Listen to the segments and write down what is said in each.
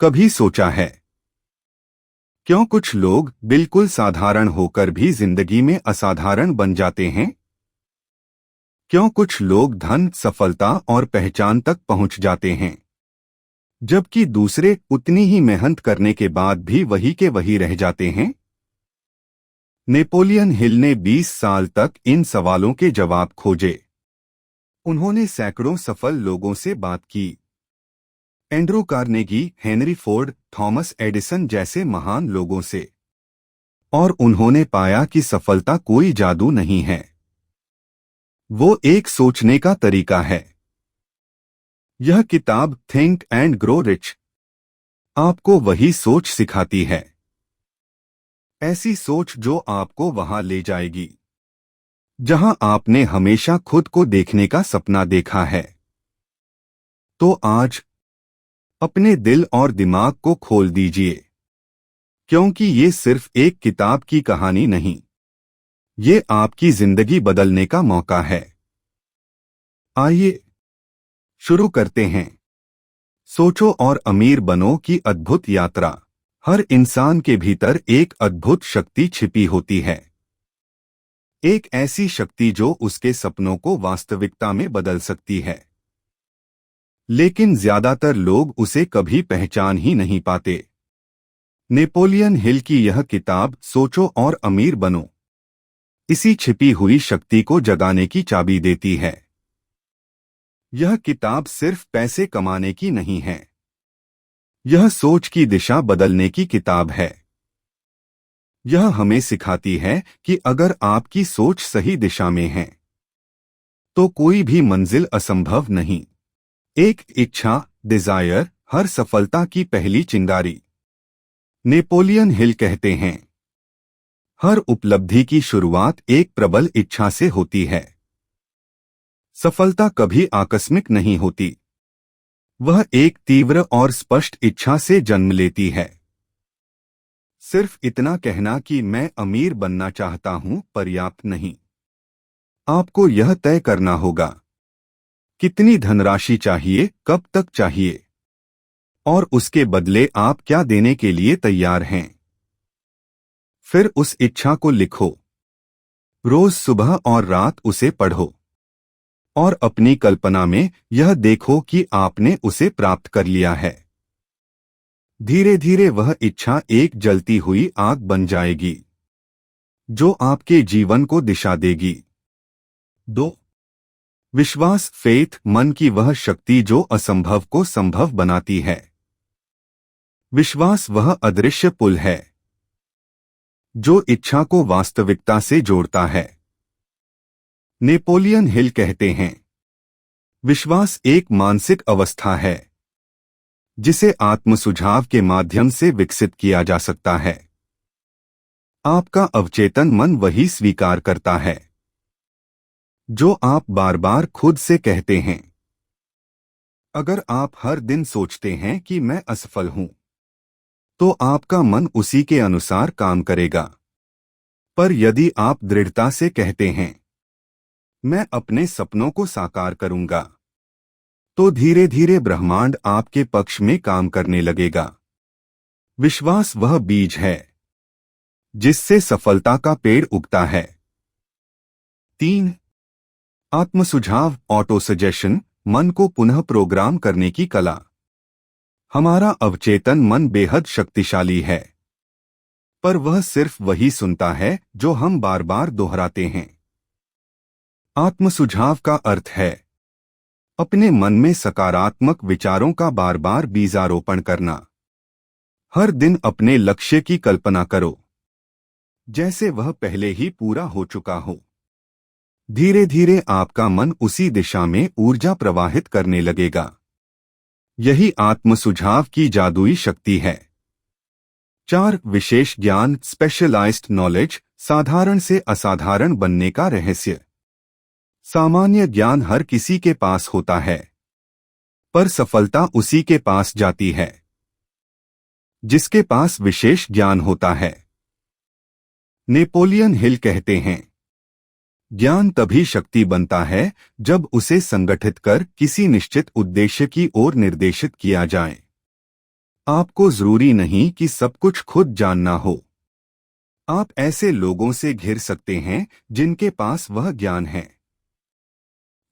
कभी सोचा है क्यों कुछ लोग बिल्कुल साधारण होकर भी जिंदगी में असाधारण बन जाते हैं? क्यों कुछ लोग धन, सफलता और पहचान तक पहुंच जाते हैं, जबकि दूसरे उतनी ही मेहनत करने के बाद भी वही के वही रह जाते हैं? नेपोलियन हिल ने 20 साल तक इन सवालों के जवाब खोजे। उन्होंने सैकड़ों सफल लोगों से बात की, Andrew Carnegie, Henry Ford, Thomas Edison जैसे महान लोगों से, और उन्होंने पाया कि सफलता कोई जादू नहीं है, वो एक सोचने का तरीका है। यह किताब थिंक एंड ग्रो रिच आपको वही सोच सिखाती है, ऐसी सोच जो आपको वहां ले जाएगी जहां आपने हमेशा खुद को देखने का सपना देखा है। तो आज अपने दिल और दिमाग को खोल दीजिए, क्योंकि ये सिर्फ एक किताब की कहानी नहीं, ये आपकी जिंदगी बदलने का मौका है। आइए शुरू करते हैं। सोचो और अमीर बनो की अद्भुत यात्रा। हर इंसान के भीतर एक अद्भुत शक्ति छिपी होती है, एक ऐसी शक्ति जो उसके सपनों को वास्तविकता में बदल सकती है, लेकिन ज्यादातर लोग उसे कभी पहचान ही नहीं पाते। नेपोलियन हिल की यह किताब सोचो और अमीर बनो इसी छिपी हुई शक्ति को जगाने की चाबी देती है। यह किताब सिर्फ पैसे कमाने की नहीं है, यह सोच की दिशा बदलने की किताब है। यह हमें सिखाती है कि अगर आपकी सोच सही दिशा में है तो कोई भी मंजिल असंभव नहीं। एक इच्छा, डिजायर, हर सफलता की पहली चिंगारी। नेपोलियन हिल कहते हैं, हर उपलब्धि की शुरुआत एक प्रबल इच्छा से होती है। सफलता कभी आकस्मिक नहीं होती, वह एक तीव्र और स्पष्ट इच्छा से जन्म लेती है। सिर्फ इतना कहना कि मैं अमीर बनना चाहता हूं पर्याप्त नहीं। आपको यह तय करना होगा कितनी धनराशि चाहिए, कब तक चाहिए, और उसके बदले आप क्या देने के लिए तैयार हैं। फिर उस इच्छा को लिखो, रोज सुबह और रात उसे पढ़ो, और अपनी कल्पना में यह देखो कि आपने उसे प्राप्त कर लिया है। धीरे धीरे वह इच्छा एक जलती हुई आग बन जाएगी जो आपके जीवन को दिशा देगी। 2. विश्वास, फेथ, मन की वह शक्ति जो असंभव को संभव बनाती है। विश्वास वह अदृश्य पुल है जो इच्छा को वास्तविकता से जोड़ता है। नेपोलियन हिल कहते हैं, विश्वास एक मानसिक अवस्था है जिसे आत्मसुझाव के माध्यम से विकसित किया जा सकता है। आपका अवचेतन मन वही स्वीकार करता है जो आप बार बार खुद से कहते हैं। अगर आप हर दिन सोचते हैं कि मैं असफल हूं, तो आपका मन उसी के अनुसार काम करेगा। पर यदि आप दृढ़ता से कहते हैं, मैं अपने सपनों को साकार करूंगा, तो धीरे धीरे ब्रह्मांड आपके पक्ष में काम करने लगेगा। विश्वास वह बीज है जिससे सफलता का पेड़ उगता है। 3. आत्मसुझाव, ऑटो सजेशन, मन को पुनः प्रोग्राम करने की कला। हमारा अवचेतन मन बेहद शक्तिशाली है, पर वह सिर्फ वही सुनता है जो हम बार बार दोहराते हैं। आत्मसुझाव का अर्थ है अपने मन में सकारात्मक विचारों का बार बार बीजारोपण करना। हर दिन अपने लक्ष्य की कल्पना करो जैसे वह पहले ही पूरा हो चुका हो। धीरे धीरे आपका मन उसी दिशा में ऊर्जा प्रवाहित करने लगेगा। यही आत्मसुझाव की जादुई शक्ति है। 4. विशेष ज्ञान, स्पेशलाइज्ड नॉलेज, साधारण से असाधारण बनने का रहस्य। सामान्य ज्ञान हर किसी के पास होता है, पर सफलता उसी के पास जाती है जिसके पास विशेष ज्ञान होता है। नेपोलियन हिल कहते हैं, ज्ञान तभी शक्ति बनता है जब उसे संगठित कर किसी निश्चित उद्देश्य की ओर निर्देशित किया जाए। आपको जरूरी नहीं कि सब कुछ खुद जानना हो। आप ऐसे लोगों से घिर सकते हैं जिनके पास वह ज्ञान है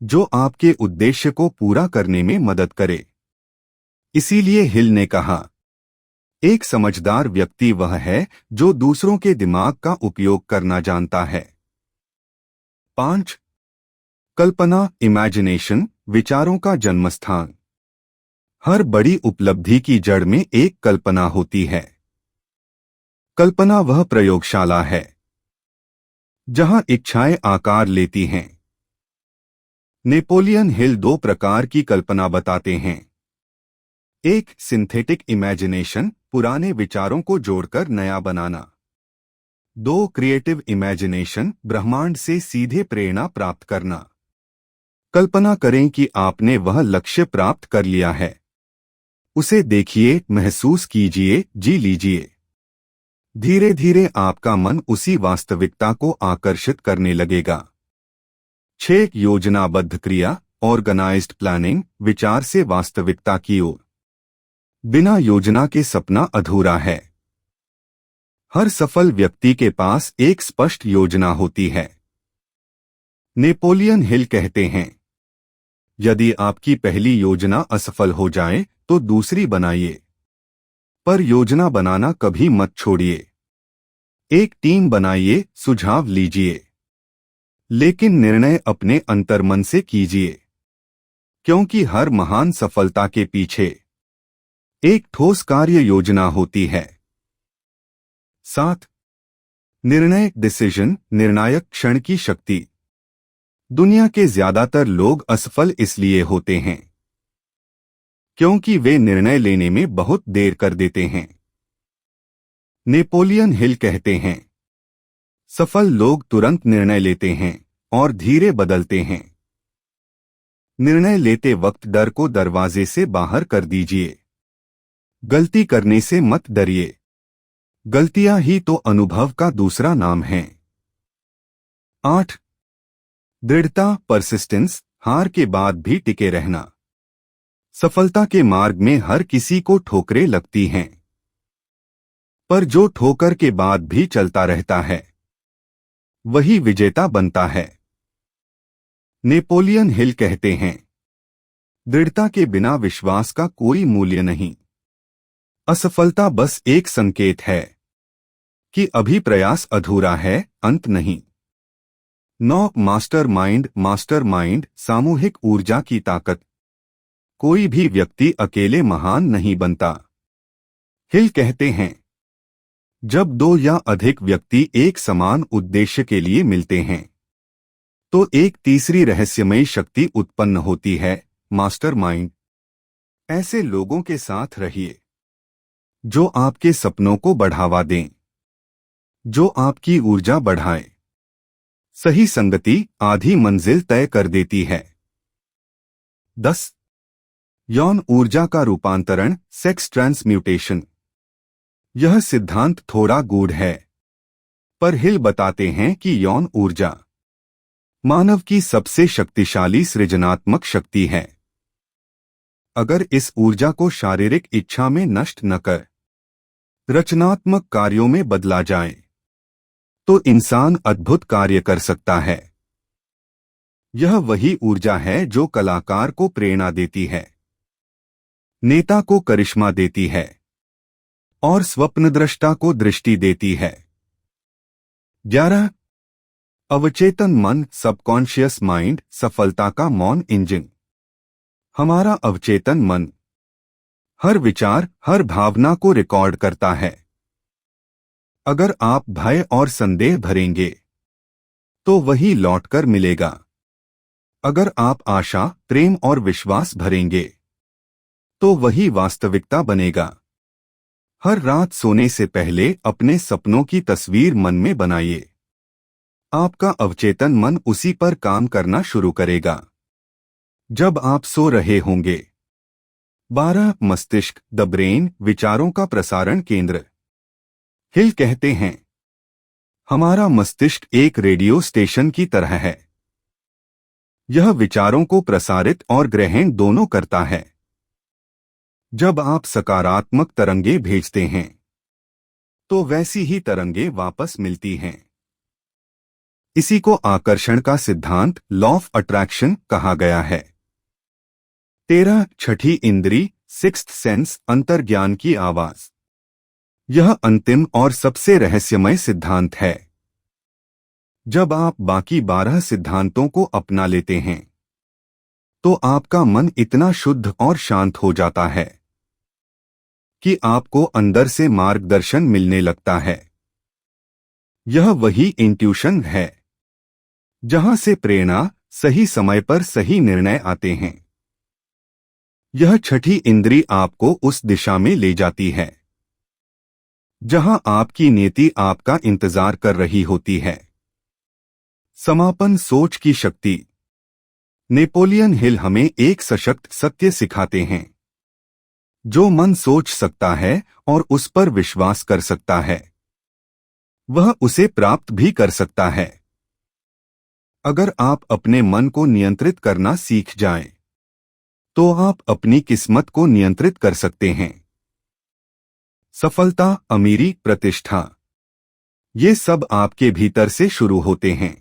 जो आपके उद्देश्य को पूरा करने में मदद करे। इसीलिए हिल ने कहा, एक समझदार व्यक्ति वह है जो दूसरों के दिमाग का उपयोग करना जानता है। 5. कल्पना, इमेजिनेशन, विचारों का जन्मस्थान। हर बड़ी उपलब्धि की जड़ में एक कल्पना होती है। कल्पना वह प्रयोगशाला है जहां इच्छाएं आकार लेती हैं। नेपोलियन हिल 2 प्रकार की कल्पना बताते हैं। एक, सिंथेटिक इमेजिनेशन, पुराने विचारों को जोड़कर नया बनाना। 2, क्रिएटिव इमेजिनेशन, ब्रह्मांड से सीधे प्रेरणा प्राप्त करना। कल्पना करें कि आपने वह लक्ष्य प्राप्त कर लिया है। उसे देखिए, महसूस कीजिए, जी लीजिए। धीरे धीरे आपका मन उसी वास्तविकता को आकर्षित करने लगेगा। 6, योजनाबद्ध क्रिया, ऑर्गेनाइज्ड प्लानिंग, विचार से वास्तविकता की ओर। बिना योजना के सपना अधूरा है। हर सफल व्यक्ति के पास एक स्पष्ट योजना होती है। नेपोलियन हिल कहते हैं, यदि आपकी पहली योजना असफल हो जाए तो दूसरी बनाइए, पर योजना बनाना कभी मत छोड़िए। एक टीम बनाइए, सुझाव लीजिए, लेकिन निर्णय अपने अंतर्मन से कीजिए, क्योंकि हर महान सफलता के पीछे एक ठोस कार्य योजना होती है। 7, निर्णय, डिसीजन, निर्णायक क्षण की शक्ति। दुनिया के ज्यादातर लोग असफल इसलिए होते हैं क्योंकि वे निर्णय लेने में बहुत देर कर देते हैं। नेपोलियन हिल कहते हैं, सफल लोग तुरंत निर्णय लेते हैं और धीरे बदलते हैं। निर्णय लेते वक्त डर को दरवाजे से बाहर कर दीजिए। गलती करने से मत डरिए, गलतियां ही तो अनुभव का दूसरा नाम है। 8, दृढ़ता, परसिस्टेंस, हार के बाद भी टिके रहना। सफलता के मार्ग में हर किसी को ठोकरें लगती हैं, पर जो ठोकर के बाद भी चलता रहता है वही विजेता बनता है। नेपोलियन हिल कहते हैं, दृढ़ता के बिना विश्वास का कोई मूल्य नहीं। असफलता बस एक संकेत है कि अभी प्रयास अधूरा है, अंत नहीं। 9, मास्टरमाइंड, सामूहिक ऊर्जा की ताकत। कोई भी व्यक्ति अकेले महान नहीं बनता। हिल कहते हैं, जब 2 या अधिक व्यक्ति एक समान उद्देश्य के लिए मिलते हैं तो एक तीसरी रहस्यमयी शक्ति उत्पन्न होती है, मास्टरमाइंड। ऐसे लोगों के साथ रहिए जो आपके सपनों को बढ़ावा दें, जो आपकी ऊर्जा बढ़ाएं। सही संगति आधी मंजिल तय कर देती है। 10, यौन ऊर्जा का रूपांतरण, सेक्स ट्रांसम्यूटेशन। यह सिद्धांत थोड़ा गूढ़ है, पर हिल बताते हैं कि यौन ऊर्जा मानव की सबसे शक्तिशाली सृजनात्मक शक्ति है। अगर इस ऊर्जा को शारीरिक इच्छा में नष्ट न कर रचनात्मक कार्यों में बदला जाए तो इंसान अद्भुत कार्य कर सकता है। यह वही ऊर्जा है जो कलाकार को प्रेरणा देती है, नेता को करिश्मा देती है और स्वप्नद्रष्टा को दृष्टि देती है। 11, अवचेतन मन, सबकॉन्शियस माइंड, सफलता का मौन इंजन। हमारा अवचेतन मन हर विचार, हर भावना को रिकॉर्ड करता है। अगर आप भय और संदेह भरेंगे तो वही लौटकर मिलेगा। अगर आप आशा, प्रेम और विश्वास भरेंगे तो वही वास्तविकता बनेगा। हर रात सोने से पहले अपने सपनों की तस्वीर मन में बनाइए। आपका अवचेतन मन उसी पर काम करना शुरू करेगा जब आप सो रहे होंगे। 12, मस्तिष्क, द ब्रेन, विचारों का प्रसारण केंद्र। हिल कहते हैं, हमारा मस्तिष्क एक रेडियो स्टेशन की तरह है। यह विचारों को प्रसारित और ग्रहण दोनों करता है। जब आप सकारात्मक तरंगे भेजते हैं तो वैसी ही तरंगे वापस मिलती हैं। इसी को आकर्षण का सिद्धांत, लॉ ऑफ अट्रैक्शन, कहा गया है। 13, छठी इंद्री, सिक्स्थ सेंस, अंतर्ज्ञान की आवाज। यह अंतिम और सबसे रहस्यमय सिद्धांत है। जब आप बाकी 12 सिद्धांतों को अपना लेते हैं तो आपका मन इतना शुद्ध और शांत हो जाता है कि आपको अंदर से मार्गदर्शन मिलने लगता है। यह वही इंट्यूशन है जहां से प्रेरणा, सही समय पर सही निर्णय आते हैं। यह छठी इंद्री आपको उस दिशा में ले जाती है जहां आपकी नियति आपका इंतजार कर रही होती है। समापन, सोच की शक्ति। नेपोलियन हिल हमें एक सशक्त सत्य सिखाते हैं। जो मन सोच सकता है और उस पर विश्वास कर सकता है वह उसे प्राप्त भी कर सकता है। अगर आप अपने मन को नियंत्रित करना सीख जाएं, तो आप अपनी किस्मत को नियंत्रित कर सकते हैं। सफलता, अमीरी, प्रतिष्ठा, ये सब आपके भीतर से शुरू होते हैं।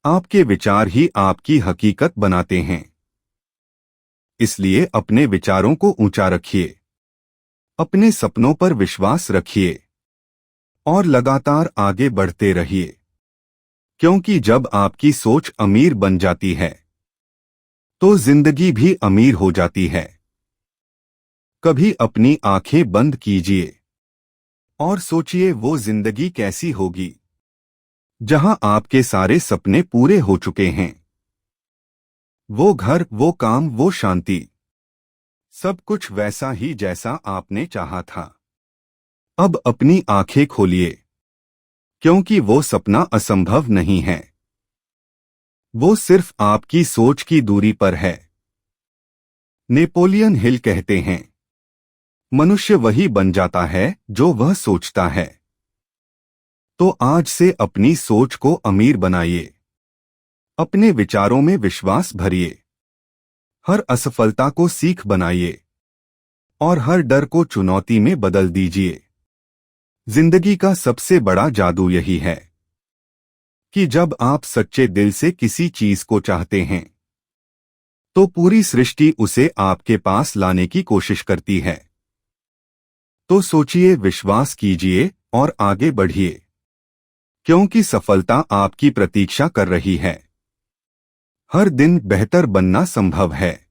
आपके विचार ही आपकी हकीकत बनाते हैं। इसलिए अपने विचारों को ऊंचा रखिए, अपने सपनों पर विश्वास रखिए और लगातार आगे बढ़ते रहिए, क्योंकि जब आपकी सोच अमीर बन जाती है तो जिंदगी भी अमीर हो जाती है। कभी अपनी आंखें बंद कीजिए और सोचिए वो जिंदगी कैसी होगी जहां आपके सारे सपने पूरे हो चुके हैं। वो घर, वो काम, वो शांति, सब कुछ वैसा ही जैसा आपने चाहा था। अब अपनी आंखें खोलिए, क्योंकि वो सपना असंभव नहीं है। वो सिर्फ आपकी सोच की दूरी पर है। नेपोलियन हिल कहते हैं, मनुष्य वही बन जाता है जो वह सोचता है। तो आज से अपनी सोच को अमीर बनाइए, अपने विचारों में विश्वास भरिए, हर असफलता को सीख बनाइए और हर डर को चुनौती में बदल दीजिए। जिंदगी का सबसे बड़ा जादू यही है कि जब आप सच्चे दिल से किसी चीज को चाहते हैं तो पूरी सृष्टि उसे आपके पास लाने की कोशिश करती है। तो सोचिए, विश्वास कीजिए और आगे बढ़िए, क्योंकि सफलता आपकी प्रतीक्षा कर रही है। हर दिन बेहतर बनना संभव है।